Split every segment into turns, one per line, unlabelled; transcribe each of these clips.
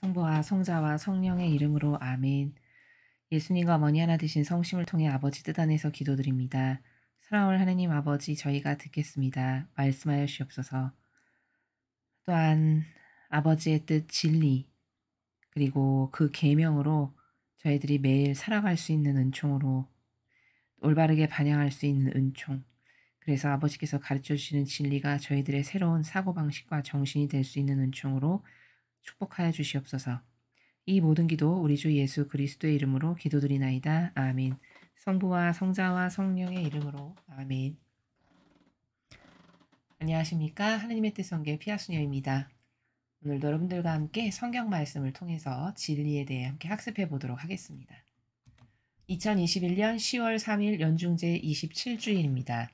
성부와 성자와 성령의 이름으로 아멘. 예수님과 어머니 하나 되신 성심을 통해 아버지 뜻 안에서 기도드립니다. 사랑하는 하느님 아버지, 저희가 듣겠습니다. 말씀하여 주옵소서. 또한 아버지의 뜻 진리, 그리고 그 계명으로 저희들이 매일 살아갈 수 있는 은총으로 올바르게 반영할 수 있는 은총, 그래서 아버지께서 가르쳐 주시는 진리가 저희들의 새로운 사고방식과 정신이 될 수 있는 은총으로 축복하여 주시옵소서. 이 모든 기도 우리 주 예수 그리스도의 이름으로 기도드리나이다. 아멘. 성부와 성자와 성령의 이름으로 아멘. 안녕하십니까? 하느님의 뜻 성경 피아수녀입니다. 오늘도 여러분들과 함께 성경 말씀을 통해서 진리에 대해 함께 학습해 보도록 하겠습니다. 2021년 10월 3일 연중제 27주일입니다.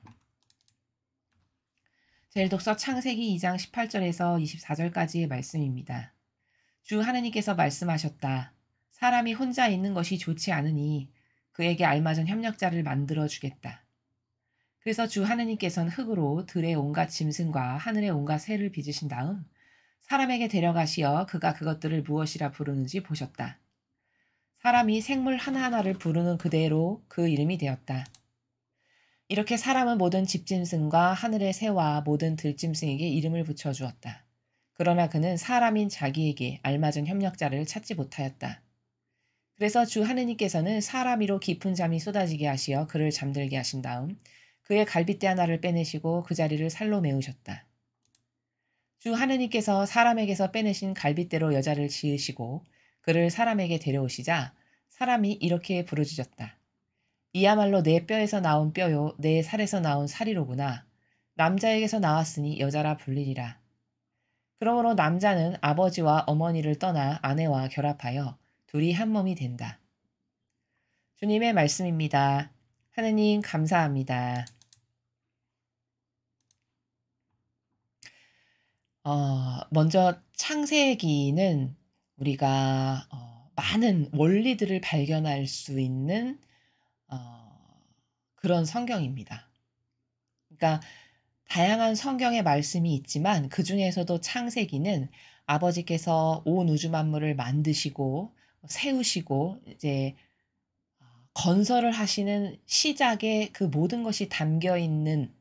제1독서 창세기 2장 18절에서 24절까지의 말씀입니다. 주 하느님께서 말씀하셨다. 사람이 혼자 있는 것이 좋지 않으니 그에게 알맞은 협력자를 만들어 주겠다. 그래서 주 하느님께서는 흙으로 들의 온갖 짐승과 하늘의 온갖 새를 빚으신 다음 사람에게 데려가시어 그가 그것들을 무엇이라 부르는지 보셨다. 사람이 생물 하나하나를 부르는 그대로 그 이름이 되었다. 이렇게 사람은 모든 집짐승과 하늘의 새와 모든 들짐승에게 이름을 붙여주었다. 그러나 그는 사람인 자기에게 알맞은 협력자를 찾지 못하였다. 그래서 주 하느님께서는 사람 위로 깊은 잠이 쏟아지게 하시어 그를 잠들게 하신 다음 그의 갈빗대 하나를 빼내시고 그 자리를 살로 메우셨다. 주 하느님께서 사람에게서 빼내신 갈빗대로 여자를 지으시고 그를 사람에게 데려오시자 사람이 이렇게 부르짖었다. 이야말로 내 뼈에서 나온 뼈요 내 살에서 나온 살이로구나. 남자에게서 나왔으니 여자라 불리리라. 그러므로 남자는 아버지와 어머니를 떠나 아내와 결합하여 둘이 한 몸이 된다. 주님의 말씀입니다. 하느님 감사합니다. 먼저 창세기는 우리가 많은 원리들을 발견할 수 있는 그런 성경입니다. 그러니까 다양한 성경의 말씀이 있지만 그 중에서도 창세기는 아버지께서 온 우주 만물을 만드시고 세우시고 이제 건설을 하시는 시작에 그 모든 것이 담겨 있는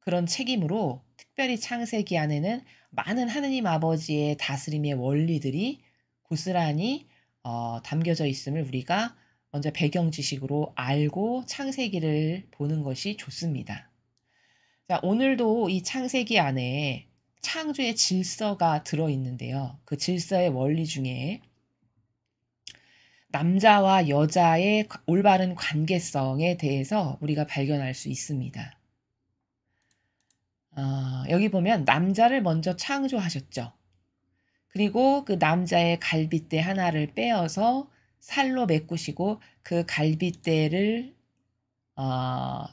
그런 책이므로 특별히 창세기 안에는 많은 하느님 아버지의 다스림의 원리들이 고스란히 담겨져 있음을 우리가 먼저 배경 지식으로 알고 창세기를 보는 것이 좋습니다. 자, 오늘도 이 창세기 안에 창조의 질서가 들어있는데요. 그 질서의 원리 중에 남자와 여자의 올바른 관계성에 대해서 우리가 발견할 수 있습니다. 여기 보면 남자를 먼저 창조하셨죠. 그리고 그 남자의 갈빗대 하나를 빼어서 살로 메꾸시고 그 갈빗대를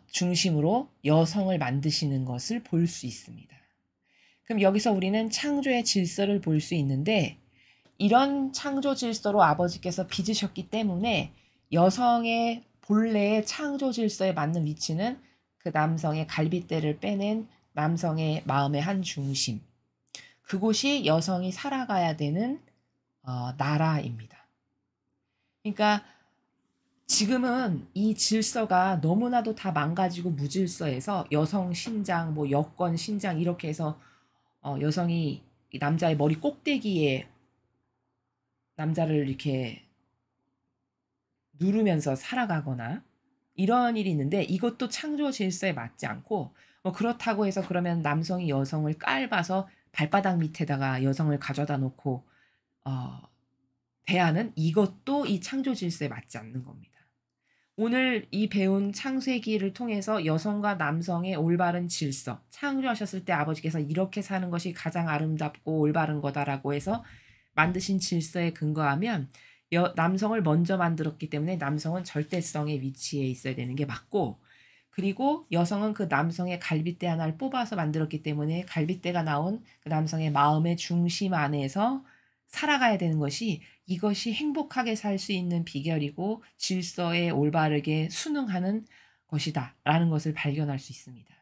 중심으로 여성을 만드시는 것을 볼 수 있습니다. 그럼 여기서 우리는 창조의 질서를 볼 수 있는데 이런 창조 질서로 아버지께서 빚으셨기 때문에 여성의 본래의 창조 질서에 맞는 위치는 그 남성의 갈빗대를 빼낸 남성의 마음의 한 중심. 그곳이 여성이 살아가야 되는 나라입니다. 그러니까 지금은 이 질서가 너무나도 다 망가지고 무질서해서 여성 신장, 뭐 여권 신장 이렇게 해서 여성이 남자의 머리 꼭대기에 남자를 이렇게 누르면서 살아가거나 이런 일이 있는데 이것도 창조 질서에 맞지 않고 그렇다고 해서 그러면 남성이 여성을 깔봐서 발바닥 밑에다가 여성을 가져다 놓고 대하는 이것도 이 창조 질서에 맞지 않는 겁니다. 오늘 이 배운 창세기를 통해서 여성과 남성의 올바른 질서, 창조하셨을 때 아버지께서 이렇게 사는 것이 가장 아름답고 올바른 거다라고 해서 만드신 질서에 근거하면 남성을 먼저 만들었기 때문에 남성은 절대성의 위치에 있어야 되는 게 맞고, 그리고 여성은 그 남성의 갈빗대 하나를 뽑아서 만들었기 때문에 갈빗대가 나온 그 남성의 마음의 중심 안에서 살아가야 되는 것이 이것이 행복하게 살 수 있는 비결이고 질서에 올바르게 순응하는 것이다 라는 것을 발견할 수 있습니다.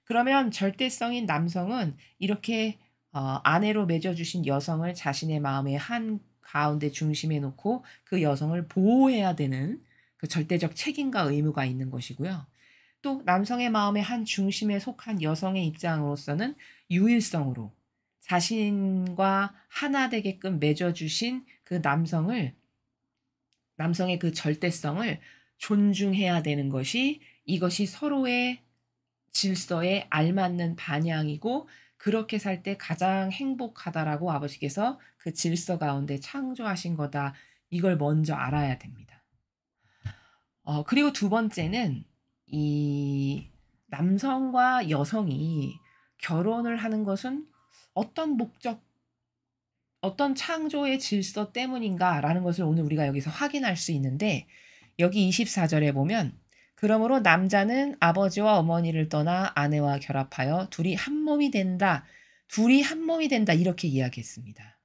그러면 절대성인 남성은 이렇게 아내로 맺어 주신 여성을 자신의 마음의 한 가운데 중심에 놓고 그 여성을 보호해야 되는 그 절대적 책임과 의무가 있는 것이고요. 또 남성의 마음의 한 중심에 속한 여성의 입장으로서는 유일성으로 자신과 하나 되게끔 맺어 주신 그 남성의 그 절대성을 존중해야 되는 것이, 이것이 서로의 질서에 알맞는 반향이고 그렇게 살 때 가장 행복하다라고 아버지께서 그 질서 가운데 창조하신 거다. 이걸 먼저 알아야 됩니다. 그리고 두 번째는 이 남성과 여성이 결혼을 하는 것은 어떤 목적, 어떤 창조의 질서 때문인가라는 것을 오늘 우리가 여기서 확인할 수 있는데, 여기 24절에 보면 그러므로 남자는 아버지와 어머니를 떠나 아내와 결합하여 둘이 한 몸이 된다. 둘이 한 몸이 된다. 이렇게 이야기했습니다.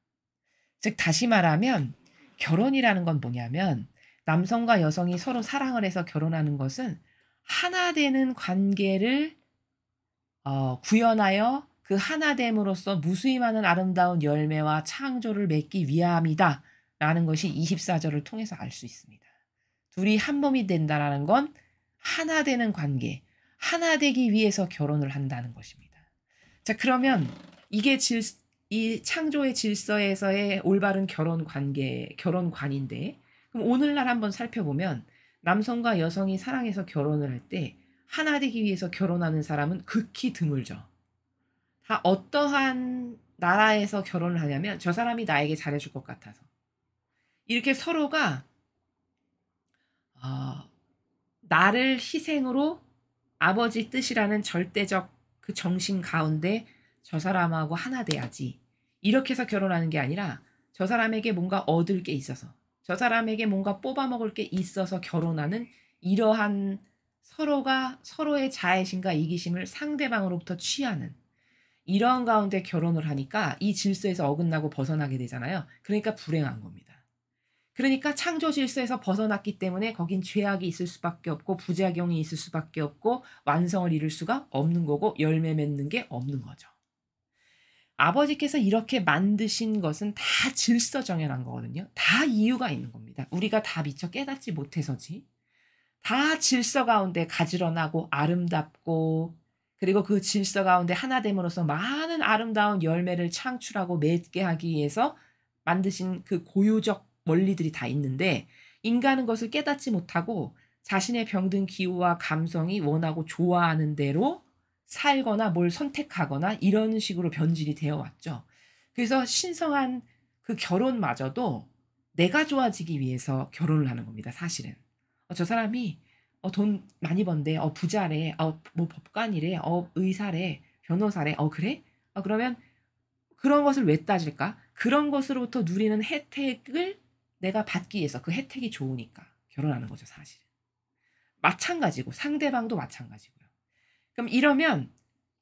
즉 다시 말하면 결혼이라는 건 뭐냐면, 남성과 여성이 서로 사랑을 해서 결혼하는 것은 하나 되는 관계를 구현하여 그 하나됨으로써 무수히 많은 아름다운 열매와 창조를 맺기 위함이다. 라는 것이 24절을 통해서 알 수 있습니다. 둘이 한 몸이 된다라는 건 하나 되는 관계, 하나 되기 위해서 결혼을 한다는 것입니다. 자, 그러면 이게 이 창조의 질서에서의 올바른 결혼 관계, 결혼관인데, 그럼 오늘날 한번 살펴보면 남성과 여성이 사랑해서 결혼을 할 때 하나 되기 위해서 결혼하는 사람은 극히 드물죠. 다 어떠한 나라에서 결혼을 하냐면 저 사람이 나에게 잘해줄 것 같아서. 이렇게 서로가 어, 나를 희생으로 아버지 뜻이라는 절대적 그 정신 가운데 저 사람하고 하나 돼야지. 이렇게 해서 결혼하는 게 아니라 저 사람에게 뭔가 얻을 게 있어서, 저 사람에게 뭔가 뽑아먹을 게 있어서 결혼하는, 이러한 서로가 서로의 자애심과 이기심을 상대방으로부터 취하는 이런 가운데 결혼을 하니까 이 질서에서 어긋나고 벗어나게 되잖아요. 그러니까 불행한 겁니다. 그러니까 창조 질서에서 벗어났기 때문에 거긴 죄악이 있을 수밖에 없고 부작용이 있을 수밖에 없고 완성을 이룰 수가 없는 거고 열매 맺는 게 없는 거죠. 아버지께서 이렇게 만드신 것은 다 질서 정연한 거거든요. 다 이유가 있는 겁니다. 우리가 다 미처 깨닫지 못해서지. 다 질서 가운데 가지런하고 아름답고, 그리고 그 질서 가운데 하나됨으로써 많은 아름다운 열매를 창출하고 맺게 하기 위해서 만드신 그 고유적 원리들이 다 있는데, 인간은 것을 깨닫지 못하고 자신의 병든 기호와 감성이 원하고 좋아하는 대로 살거나 뭘 선택하거나 이런 식으로 변질이 되어 왔죠. 그래서 신성한 그 결혼마저도 내가 좋아지기 위해서 결혼을 하는 겁니다, 사실은. 저 사람이 돈 많이 번대, 부자래, 뭐 법관이래, 의사래, 변호사래, 그래? 그러면 그런 것을 왜 따질까? 그런 것으로부터 누리는 혜택을 내가 받기 위해서, 그 혜택이 좋으니까 결혼하는 거죠, 사실은. 마찬가지고 상대방도 마찬가지고요. 그럼 이러면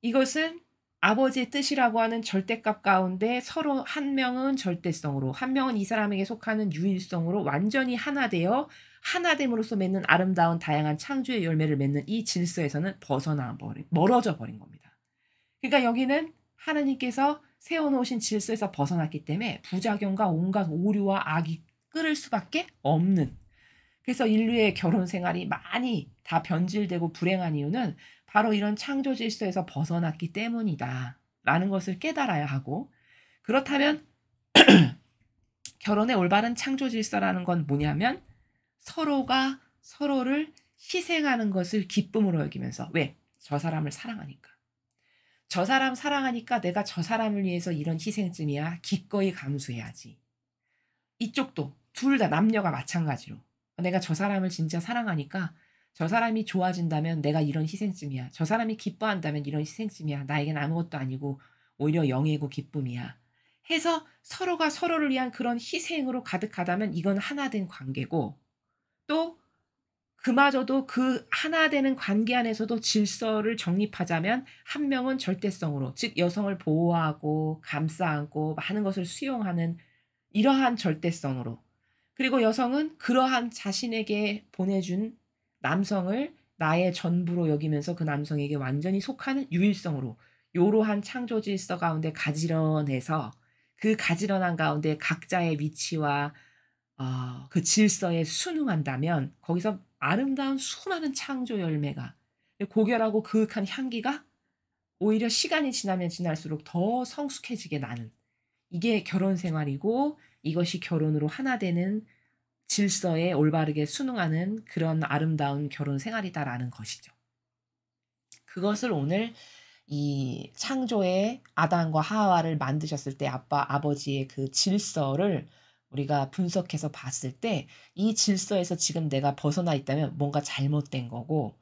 이것은 아버지의 뜻이라고 하는 절대값 가운데 서로 한 명은 절대성으로, 한 명은 이 사람에게 속하는 유일성으로 완전히 하나 되어 하나됨으로써 맺는 아름다운 다양한 창조의 열매를 맺는 이 질서에서는 멀어져 버린 겁니다. 그러니까 여기는 하나님께서 세워놓으신 질서에서 벗어났기 때문에 부작용과 온갖 오류와 악이 끓을 수밖에 없는, 그래서 인류의 결혼 생활이 많이 다 변질되고 불행한 이유는 바로 이런 창조 질서에서 벗어났기 때문이다 라는 것을 깨달아야 하고, 그렇다면 결혼의 올바른 창조 질서라는 건 뭐냐면 서로가 서로를 희생하는 것을 기쁨으로 여기면서, 왜? 저 사람을 사랑하니까. 저 사람 사랑하니까 내가 저 사람을 위해서 이런 희생쯤이야 기꺼이 감수해야지. 이쪽도 둘 다 남녀가 마찬가지로 내가 저 사람을 진짜 사랑하니까 저 사람이 좋아진다면 내가 이런 희생쯤이야. 저 사람이 기뻐한다면 이런 희생쯤이야. 나에겐 아무것도 아니고 오히려 영예고 기쁨이야. 해서 서로가 서로를 위한 그런 희생으로 가득하다면 이건 하나 된 관계고, 또 그마저도 그 하나 되는 관계 안에서도 질서를 정립하자면 한 명은 절대성으로, 즉 여성을 보호하고 감싸 안고 많은 것을 수용하는 이러한 절대성으로, 그리고 여성은 그러한 자신에게 보내준 남성을 나의 전부로 여기면서 그 남성에게 완전히 속하는 유일성으로 요로한 창조 질서 가운데 가지런해서 그 가지런한 가운데 각자의 위치와 그 질서에 순응한다면 거기서 아름다운 수많은 창조 열매가 고결하고 그윽한 향기가 오히려 시간이 지나면 지날수록 더 성숙해지게 나는 이게 결혼 생활이고 이것이 결혼으로 하나 되는 질서에 올바르게 순응하는 그런 아름다운 결혼 생활이다라는 것이죠. 그것을 오늘 이 창조의 아담과 하와를 만드셨을 때 아버지의 그 질서를 우리가 분석해서 봤을 때 이 질서에서 지금 내가 벗어나 있다면 뭔가 잘못된 거고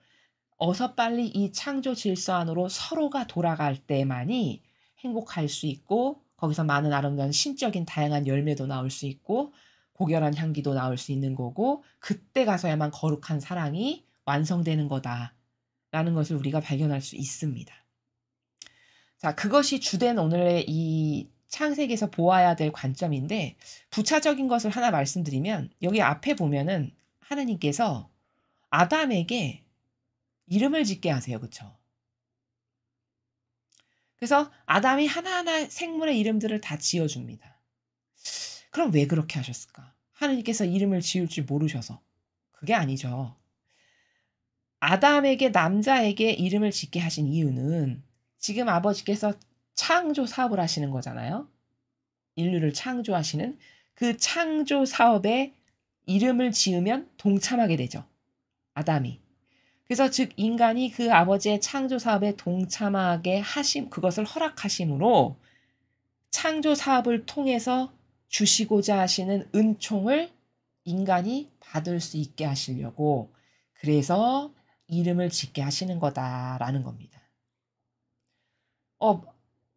어서 빨리 이 창조 질서 안으로 서로가 돌아갈 때만이 행복할 수 있고 거기서 많은 아름다운 신적인 다양한 열매도 나올 수 있고 고결한 향기도 나올 수 있는 거고 그때 가서야만 거룩한 사랑이 완성되는 거다라는 것을 우리가 발견할 수 있습니다. 자, 그것이 주된 오늘의 이 창세기에서 보아야 될 관점인데 부차적인 것을 하나 말씀드리면 여기 앞에 보면은 하나님께서 아담에게 이름을 짓게 하세요. 그쵸? 그래서 아담이 하나하나 생물의 이름들을 다 지어줍니다. 그럼 왜 그렇게 하셨을까? 하나님께서 이름을 지을 줄 모르셔서. 그게 아니죠. 아담에게 남자에게 이름을 짓게 하신 이유는 지금 아버지께서 창조 사업을 하시는 거잖아요. 인류를 창조하시는 그 창조 사업에 이름을 지으면 동참하게 되죠. 아담이. 그래서 즉 인간이 그 아버지의 창조 사업에 동참하게 하심 그것을 허락하심으로 창조 사업을 통해서 주시고자 하시는 은총을 인간이 받을 수 있게 하시려고 그래서 이름을 짓게 하시는 거다라는 겁니다.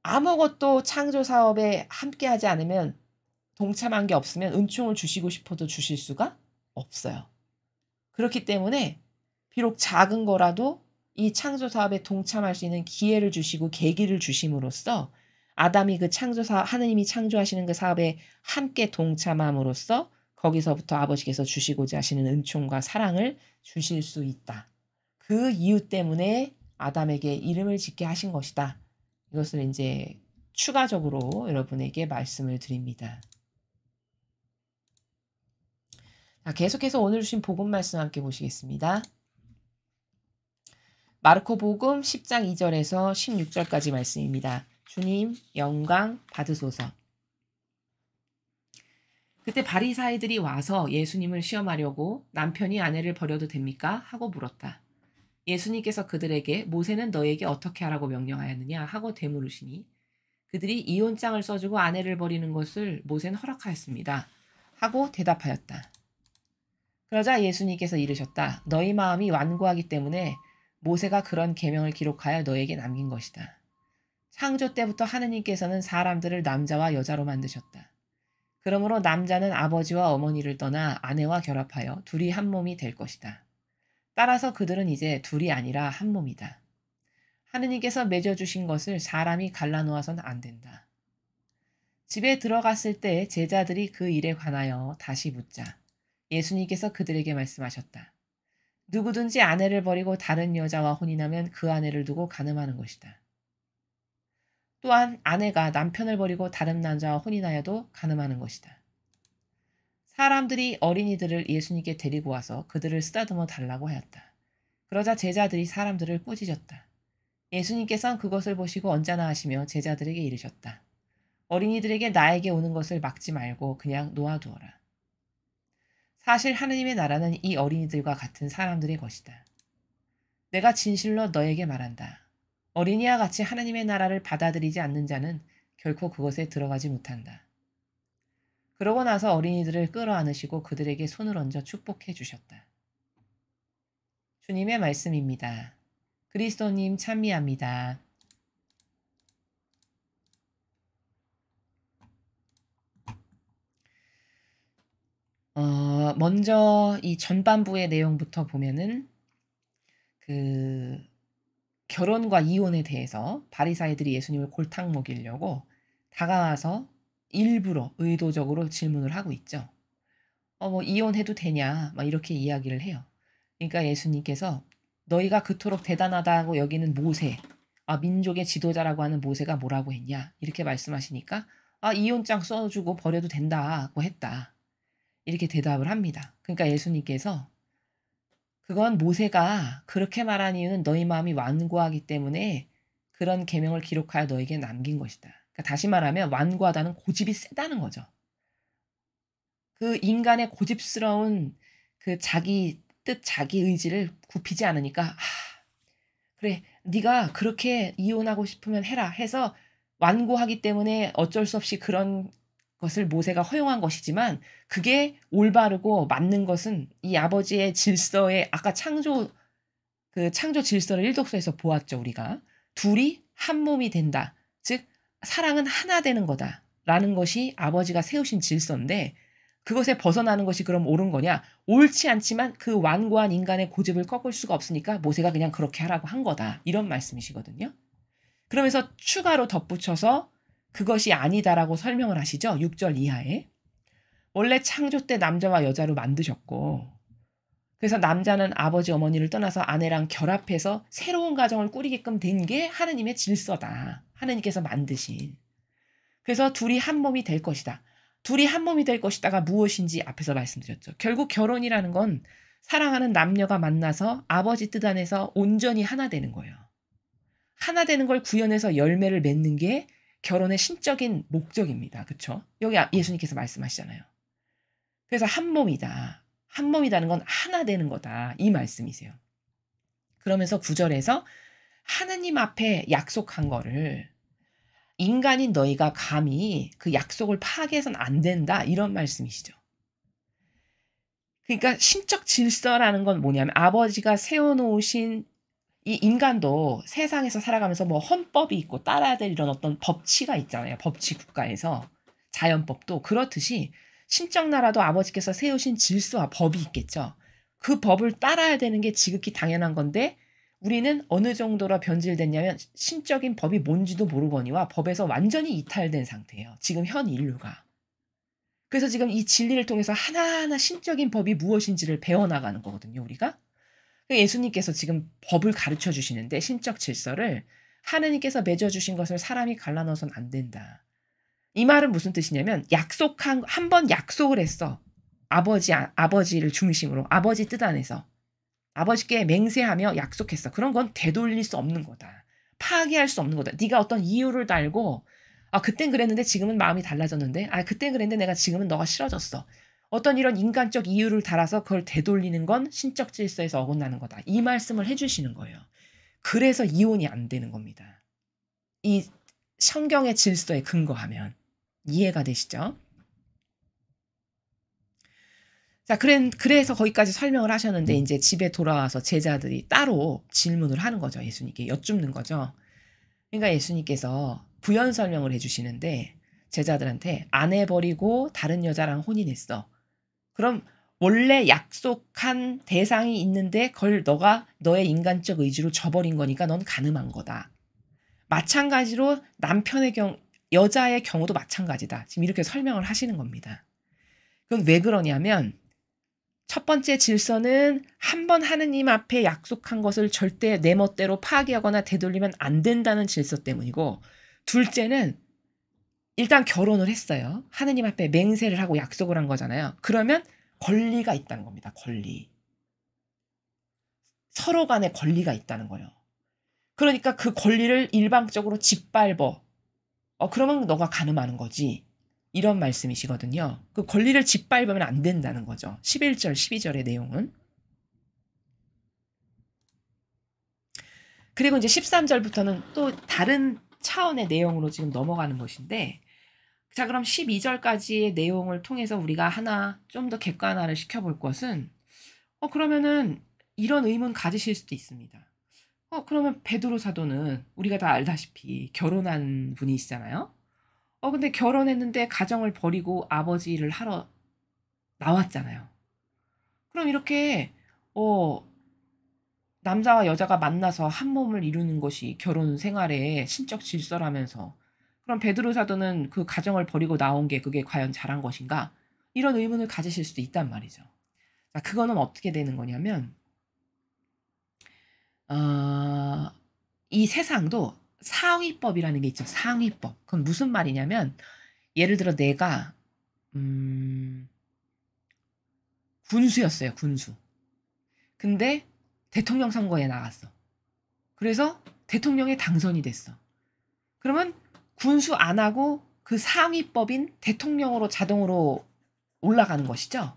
아무것도 창조 사업에 함께하지 않으면 동참한 게 없으면 은총을 주시고 싶어도 주실 수가 없어요. 그렇기 때문에 비록 작은 거라도 이 창조 사업에 동참할 수 있는 기회를 주시고 계기를 주심으로써 아담이 그 창조 사업, 하느님이 창조하시는 그 사업에 함께 동참함으로써 거기서부터 아버지께서 주시고자 하시는 은총과 사랑을 주실 수 있다. 그 이유 때문에 아담에게 이름을 짓게 하신 것이다. 이것을 이제 추가적으로 여러분에게 말씀을 드립니다. 자, 계속해서 오늘 주신 복음 말씀 함께 보시겠습니다. 마르코 복음 10장 2절에서 16절까지 말씀입니다. 주님 영광 받으소서. 그때 바리사이들이 와서 예수님을 시험하려고 남편이 아내를 버려도 됩니까? 하고 물었다. 예수님께서 그들에게 모세는 너에게 어떻게 하라고 명령하였느냐 하고 되물으시니 그들이 이혼장을 써주고 아내를 버리는 것을 모세는 허락하였습니다. 하고 대답하였다. 그러자 예수님께서 이르셨다. 너희 마음이 완고하기 때문에 모세가 그런 계명을 기록하여 너에게 남긴 것이다. 창조 때부터 하느님께서는 사람들을 남자와 여자로 만드셨다. 그러므로 남자는 아버지와 어머니를 떠나 아내와 결합하여 둘이 한 몸이 될 것이다. 따라서 그들은 이제 둘이 아니라 한 몸이다. 하느님께서 맺어주신 것을 사람이 갈라놓아서는 안 된다. 집에 들어갔을 때 제자들이 그 일에 관하여 다시 묻자 예수님께서 그들에게 말씀하셨다. 누구든지 아내를 버리고 다른 여자와 혼인하면 그 아내를 두고 간음하는 것이다. 또한 아내가 남편을 버리고 다른 남자와 혼인하여도 간음하는 것이다. 사람들이 어린이들을 예수님께 데리고 와서 그들을 쓰다듬어 달라고 하였다. 그러자 제자들이 사람들을 꾸짖었다. 예수님께서는 그것을 보시고 언짢아 하시며 제자들에게 이르셨다. 어린이들에게 나에게 오는 것을 막지 말고 그냥 놓아두어라. 사실 하느님의 나라는 이 어린이들과 같은 사람들의 것이다. 내가 진실로 너에게 말한다. 어린이와 같이 하느님의 나라를 받아들이지 않는 자는 결코 그것에 들어가지 못한다. 그러고 나서 어린이들을 끌어안으시고 그들에게 손을 얹어 축복해 주셨다. 주님의 말씀입니다. 그리스도님 찬미합니다. 먼저 이 전반부의 내용부터 보면은 그 결혼과 이혼에 대해서 바리사이들이 예수님을 골탕 먹이려고 다가와서 일부러 의도적으로 질문을 하고 있죠. 뭐 이혼해도 되냐? 막 이렇게 이야기를 해요. 그러니까 예수님께서 너희가 그토록 대단하다고 여기는 모세, 민족의 지도자라고 하는 모세가 뭐라고 했냐 이렇게 말씀하시니까 이혼장 써주고 버려도 된다고 했다. 이렇게 대답을 합니다. 그러니까 예수님께서 그건 모세가 그렇게 말한 이유는 너희 마음이 완고하기 때문에 그런 계명을 기록하여 너에게 남긴 것이다. 그러니까 다시 말하면 완고하다는 고집이 세다는 거죠. 그 인간의 고집스러운 그 자기 뜻, 자기 의지를 굽히지 않으니까 그래 네가 그렇게 이혼하고 싶으면 해라 해서 완고하기 때문에 어쩔 수 없이 그런 것을 모세가 허용한 것이지만 그게 올바르고 맞는 것은 이 아버지의 질서에 아까 창조 질서를 일독서에서 보았죠, 우리가. 둘이 한 몸이 된다. 즉 사랑은 하나 되는 거다라는 것이 아버지가 세우신 질서인데 그것에 벗어나는 것이 그럼 옳은 거냐? 옳지 않지만 그 완고한 인간의 고집을 꺾을 수가 없으니까 모세가 그냥 그렇게 하라고 한 거다. 이런 말씀이시거든요. 그러면서 추가로 덧붙여서 그것이 아니다라고 설명을 하시죠. 6절 이하에. 원래 창조 때 남자와 여자로 만드셨고 그래서 남자는 아버지 어머니를 떠나서 아내랑 결합해서 새로운 가정을 꾸리게끔 된 게 하느님의 질서다. 하느님께서 만드신. 그래서 둘이 한 몸이 될 것이다. 둘이 한 몸이 될 것이다가 무엇인지 앞에서 말씀드렸죠. 결국 결혼이라는 건 사랑하는 남녀가 만나서 아버지 뜻 안에서 온전히 하나 되는 거예요. 하나 되는 걸 구현해서 열매를 맺는 게 결혼의 신적인 목적입니다. 그렇죠? 여기 예수님께서 말씀하시잖아요. 그래서 한 몸이다. 한 몸이라는 건 하나 되는 거다. 이 말씀이세요. 그러면서 9절에서 하느님 앞에 약속한 거를 인간인 너희가 감히 그 약속을 파괴해서는 안 된다. 이런 말씀이시죠. 그러니까 신적 질서라는 건 뭐냐면 아버지가 세워놓으신 이 인간도 세상에서 살아가면서 뭐 헌법이 있고 따라야 될 이런 어떤 법치가 있잖아요. 법치 국가에서 자연법도 그렇듯이 신적 나라도 아버지께서 세우신 질서와 법이 있겠죠. 그 법을 따라야 되는 게 지극히 당연한 건데 우리는 어느 정도로 변질됐냐면 신적인 법이 뭔지도 모르거니와 법에서 완전히 이탈된 상태예요. 지금 현 인류가. 그래서 지금 이 진리를 통해서 하나하나 신적인 법이 무엇인지를 배워나가는 거거든요. 우리가. 예수님께서 지금 법을 가르쳐 주시는데 신적 질서를 하느님께서 맺어주신 것을 사람이 갈라넣어서는 안 된다. 이 말은 무슨 뜻이냐면 한 번 약속을 했어. 아버지를 중심으로 아버지 뜻 안에서 아버지께 맹세하며 약속했어. 그런 건 되돌릴 수 없는 거다. 파기할 수 없는 거다. 네가 어떤 이유를 달고 그땐 그랬는데 지금은 마음이 달라졌는데 그땐 그랬는데 내가 지금은 너가 싫어졌어. 어떤 이런 인간적 이유를 달아서 그걸 되돌리는 건 신적 질서에서 어긋나는 거다. 이 말씀을 해주시는 거예요. 그래서 이혼이 안 되는 겁니다. 이 성경의 질서에 근거하면 이해가 되시죠? 자, 그래서 거기까지 설명을 하셨는데 이제 집에 돌아와서 제자들이 따로 질문을 하는 거죠. 예수님께 여쭙는 거죠. 그러니까 예수님께서 부연 설명을 해주시는데 제자들한테 아내 버리고 다른 여자랑 혼인했어. 그럼 원래 약속한 대상이 있는데 그걸 너가 너의 인간적 의지로 저버린 거니까 넌 간음한 거다. 마찬가지로 여자의 경우도 마찬가지다. 지금 이렇게 설명을 하시는 겁니다. 그건 왜 그러냐면 첫 번째 질서는 한 번 하느님 앞에 약속한 것을 절대 내 멋대로 파기하거나 되돌리면 안 된다는 질서 때문이고 둘째는 일단 결혼을 했어요. 하느님 앞에 맹세를 하고 약속을 한 거잖아요. 그러면 권리가 있다는 겁니다. 권리. 서로 간에 권리가 있다는 거예요. 그러니까 그 권리를 일방적으로 짓밟어. 그러면 너가 간음하는 거지. 이런 말씀이시거든요. 그 권리를 짓밟으면 안 된다는 거죠. 11절, 12절의 내용은. 그리고 이제 13절부터는 또 다른 차원의 내용으로 지금 넘어가는 것인데 자, 그럼 12절까지의 내용을 통해서 우리가 좀 더 객관화를 시켜볼 것은 그러면은 이런 의문 가지실 수도 있습니다. 그러면 베드로 사도는 우리가 다 알다시피 결혼한 분이시잖아요. 근데 결혼했는데 가정을 버리고 아버지 일을 하러 나왔잖아요. 그럼 이렇게 남자와 여자가 만나서 한 몸을 이루는 것이 결혼 생활의 신적 질서라면서 그럼 베드로 사도는 그 가정을 버리고 나온 게 그게 과연 잘한 것인가? 이런 의문을 가지실 수도 있단 말이죠. 자, 그거는 어떻게 되는 거냐면 이 세상도 상위법이라는 게 있죠. 상위법. 그건 무슨 말이냐면 예를 들어 내가 군수였어요. 군수. 근데 대통령 선거에 나갔어. 그래서 대통령에 당선이 됐어. 그러면 군수 안 하고 그 상위법인 대통령으로 자동으로 올라가는 것이죠.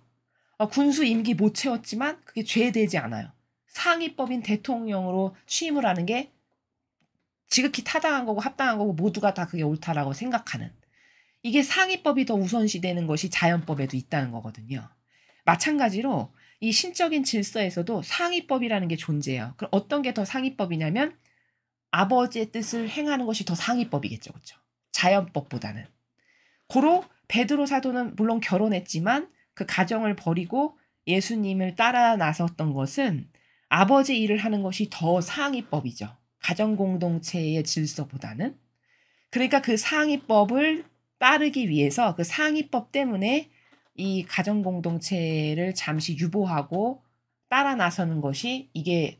군수 임기 못 채웠지만 그게 죄되지 않아요. 상위법인 대통령으로 취임을 하는 게 지극히 타당한 거고 합당한 거고 모두가 다 그게 옳다라고 생각하는. 이게 상위법이 더 우선시되는 것이 자연법에도 있다는 거거든요. 마찬가지로 이 신적인 질서에서도 상위법이라는 게 존재해요. 그럼 어떤 게 더 상위법이냐면 아버지의 뜻을 행하는 것이 더 상위법이겠죠. 그렇죠? 자연법보다는. 고로 베드로 사도는 물론 결혼했지만 그 가정을 버리고 예수님을 따라 나섰던 것은 아버지 일을 하는 것이 더 상위법이죠. 가정 공동체의 질서보다는. 그러니까 그 상위법을 따르기 위해서 그 상위법 때문에 이 가정 공동체를 잠시 유보하고 따라 나서는 것이 이게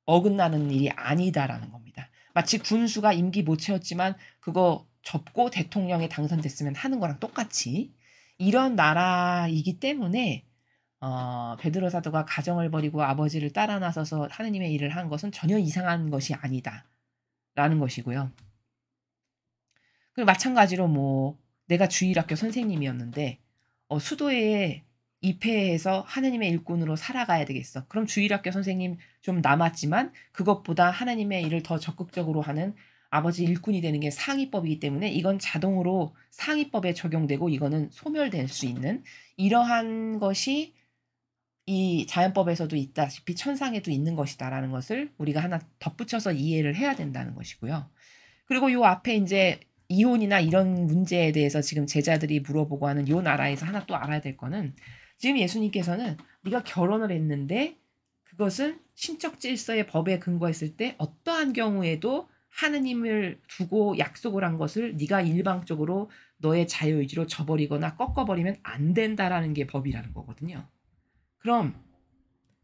어긋나는 일이 아니다라는 겁니다. 마치 군수가 임기 못 채웠지만 그거 접고 대통령에 당선됐으면 하는 거랑 똑같이 이런 나라이기 때문에 베드로 사도가 가정을 버리고 아버지를 따라 나서서 하느님의 일을 한 것은 전혀 이상한 것이 아니다라는 것이고요. 그리고 마찬가지로 뭐 내가 주일학교 선생님이었는데 수도에 입회해서 하느님의 일꾼으로 살아가야 되겠어. 그럼 주일학교 선생님 좀 남았지만 그것보다 하나님의 일을 더 적극적으로 하는 아버지 일꾼이 되는 게 상위법이기 때문에 이건 자동으로 상위법에 적용되고 이거는 소멸될 수 있는 이러한 것이 이 자연법에서도 있다시피 천상에도 있는 것이다라는 것을 우리가 하나 덧붙여서 이해를 해야 된다는 것이고요. 그리고 요 앞에 이제 이혼이나 이런 문제에 대해서 지금 제자들이 물어보고 하는 요 나라에서 하나 또 알아야 될 거는 지금 예수님께서는 네가 결혼을 했는데 그것은 신적 질서의 법에 근거했을 때 어떠한 경우에도 하느님을 두고 약속을 한 것을 네가 일방적으로 너의 자유의지로 저버리거나 꺾어버리면 안 된다라는 게 법이라는 거거든요. 그럼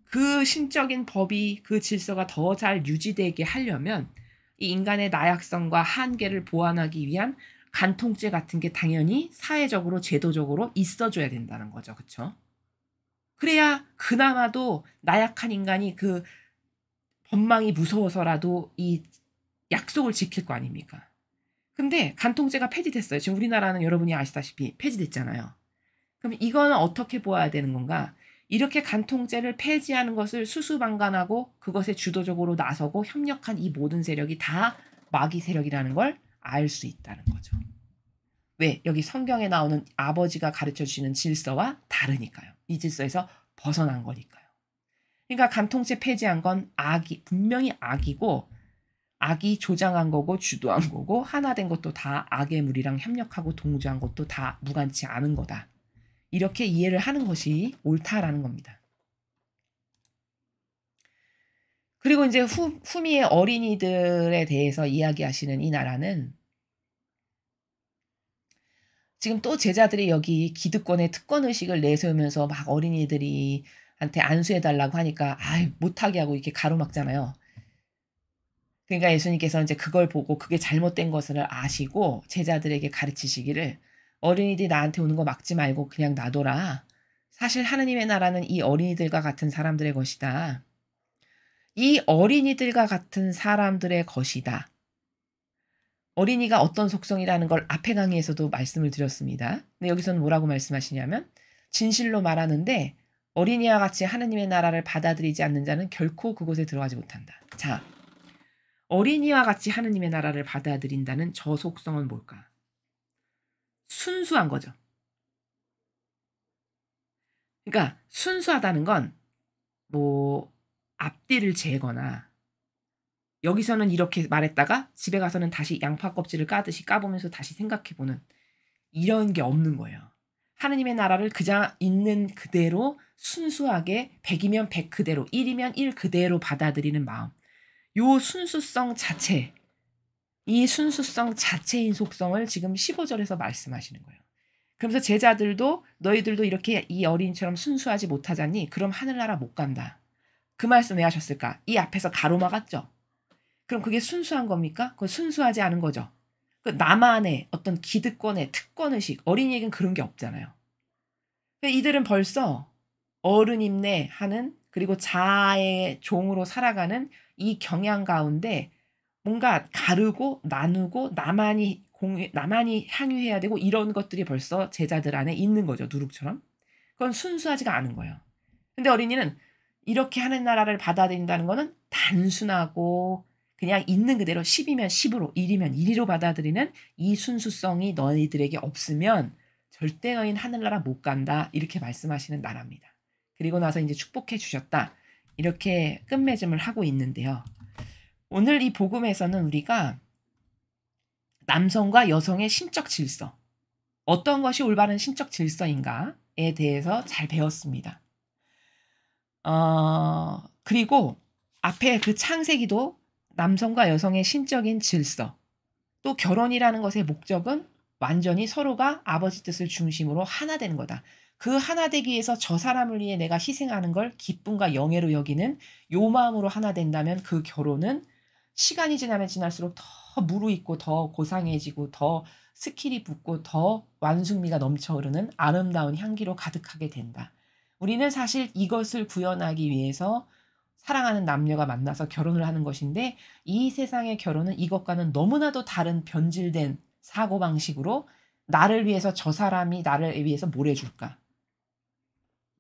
그 신적인 법이 그 질서가 더 잘 유지되게 하려면 이 인간의 나약성과 한계를 보완하기 위한 간통죄 같은 게 당연히 사회적으로 제도적으로 있어줘야 된다는 거죠. 그렇죠? 그래야 그나마도 나약한 인간이 그 법망이 무서워서라도 이 약속을 지킬 거 아닙니까? 근데 간통죄가 폐지됐어요. 지금 우리나라는 여러분이 아시다시피 폐지됐잖아요. 그럼 이거는 어떻게 보아야 되는 건가? 이렇게 간통죄를 폐지하는 것을 수수방관하고 그것에 주도적으로 나서고 협력한 이 모든 세력이 다 마귀 세력이라는 걸 알 수 있다는 거죠. 왜? 여기 성경에 나오는 아버지가 가르쳐 주시는 질서와 다르니까요. 이 질서에서 벗어난 거니까요. 그러니까 간통죄 폐지한 건 분명히 악이고 악이 조장한 거고 주도한 거고 하나 된 것도 다 악의 무리랑 협력하고 동조한 것도 다 무관치 않은 거다. 이렇게 이해를 하는 것이 옳다라는 겁니다. 그리고 이제 후미의 어린이들에 대해서 이야기하시는 이 나라는 지금 또 제자들이 여기 기득권의 특권의식을 내세우면서 막 어린이들이 한테 안수해달라고 하니까 못하게 하고 이렇게 가로막잖아요. 그러니까 예수님께서 이제 그걸 보고 그게 잘못된 것을 아시고 제자들에게 가르치시기를 어린이들이 나한테 오는 거 막지 말고 그냥 놔둬라. 사실 하느님의 나라는 이 어린이들과 같은 사람들의 것이다. 이 어린이들과 같은 사람들의 것이다. 어린이가 어떤 속성이라는 걸 앞에 강의에서도 말씀을 드렸습니다. 근데 여기서는 뭐라고 말씀하시냐면 진실로 말하는데 어린이와 같이 하느님의 나라를 받아들이지 않는 자는 결코 그곳에 들어가지 못한다. 자, 어린이와 같이 하느님의 나라를 받아들인다는 저 속성은 뭘까? 순수한 거죠. 그러니까 순수하다는 건 뭐 앞뒤를 재거나 여기서는 이렇게 말했다가 집에 가서는 다시 양파 껍질을 까듯이 까보면서 다시 생각해보는 이런 게 없는 거예요. 하느님의 나라를 그냥 있는 그대로 순수하게 100이면 100 그대로 1이면 1 그대로 받아들이는 마음. 요 순수성 자체, 이 순수성 자체인 속성을 지금 15절에서 말씀하시는 거예요. 그러면서 제자들도 너희들도 이렇게 이 어린이처럼 순수하지 못하자니 그럼 하늘나라 못 간다. 그 말씀 왜 하셨을까? 이 앞에서 가로막았죠. 그럼 그게 순수한 겁니까? 그건 순수하지 않은 거죠. 그 나만의 어떤 기득권의 특권의식, 어린이에겐 그런 게 없잖아요. 이들은 벌써 어른임내 하는, 그리고 자아의 종으로 살아가는 이 경향 가운데 뭔가 가르고 나누고 나만이 향유해야 되고 이런 것들이 벌써 제자들 안에 있는 거죠, 누룩처럼. 그건 순수하지가 않은 거예요. 근데 어린이는 이렇게 하는 나라를 받아들인다는 거는 단순하고 그냥 있는 그대로 10이면 10으로 1이면 1로 받아들이는 이 순수성이 너희들에게 없으면 절대 너희는 하늘나라 못 간다. 이렇게 말씀하시는 나라입니다. 그리고 나서 이제 축복해 주셨다. 이렇게 끝맺음을 하고 있는데요. 오늘 이 복음에서는 우리가 남성과 여성의 신적 질서, 어떤 것이 올바른 신적 질서인가에 대해서 잘 배웠습니다. 그리고 앞에 그 창세기도 남성과 여성의 신적인 질서, 또 결혼이라는 것의 목적은 완전히 서로가 아버지 뜻을 중심으로 하나 되는 거다. 그 하나 되기 위해서 저 사람을 위해 내가 희생하는 걸 기쁨과 영예로 여기는 요 마음으로 하나 된다면 그 결혼은 시간이 지나면 지날수록 더 무르익고 더 고상해지고 더 스킬이 붙고 더 완숙미가 넘쳐 흐르는 아름다운 향기로 가득하게 된다. 우리는 사실 이것을 구현하기 위해서 사랑하는 남녀가 만나서 결혼을 하는 것인데 이 세상의 결혼은 이것과는 너무나도 다른 변질된 사고방식으로 나를 위해서 저 사람이 나를 위해서 뭘 해줄까?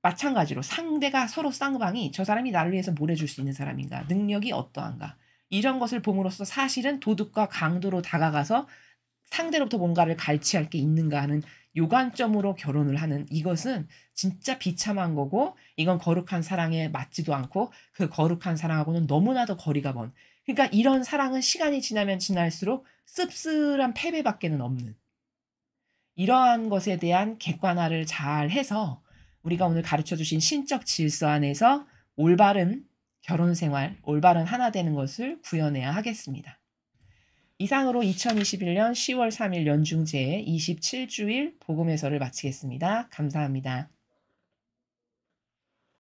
마찬가지로 상대가 서로 쌍방이 저 사람이 나를 위해서 뭘 해줄 수 있는 사람인가? 능력이 어떠한가? 이런 것을 봄으로써 사실은 도덕과 강도로 다가가서 상대로부터 뭔가를 갈취할 게 있는가 하는 요관점으로 결혼을 하는 이것은 진짜 비참한 거고 이건 거룩한 사랑에 맞지도 않고 그 거룩한 사랑하고는 너무나도 거리가 먼. 그러니까 이런 사랑은 시간이 지나면 지날수록 씁쓸한 패배밖에는 없는. 이러한 것에 대한 객관화를 잘 해서 우리가 오늘 가르쳐 주신 신적 질서 안에서 올바른 결혼 생활, 올바른 하나 되는 것을 구현해야 하겠습니다. 이상으로 2021년 10월 3일 연중제 27주일 복음해설을 마치겠습니다. 감사합니다.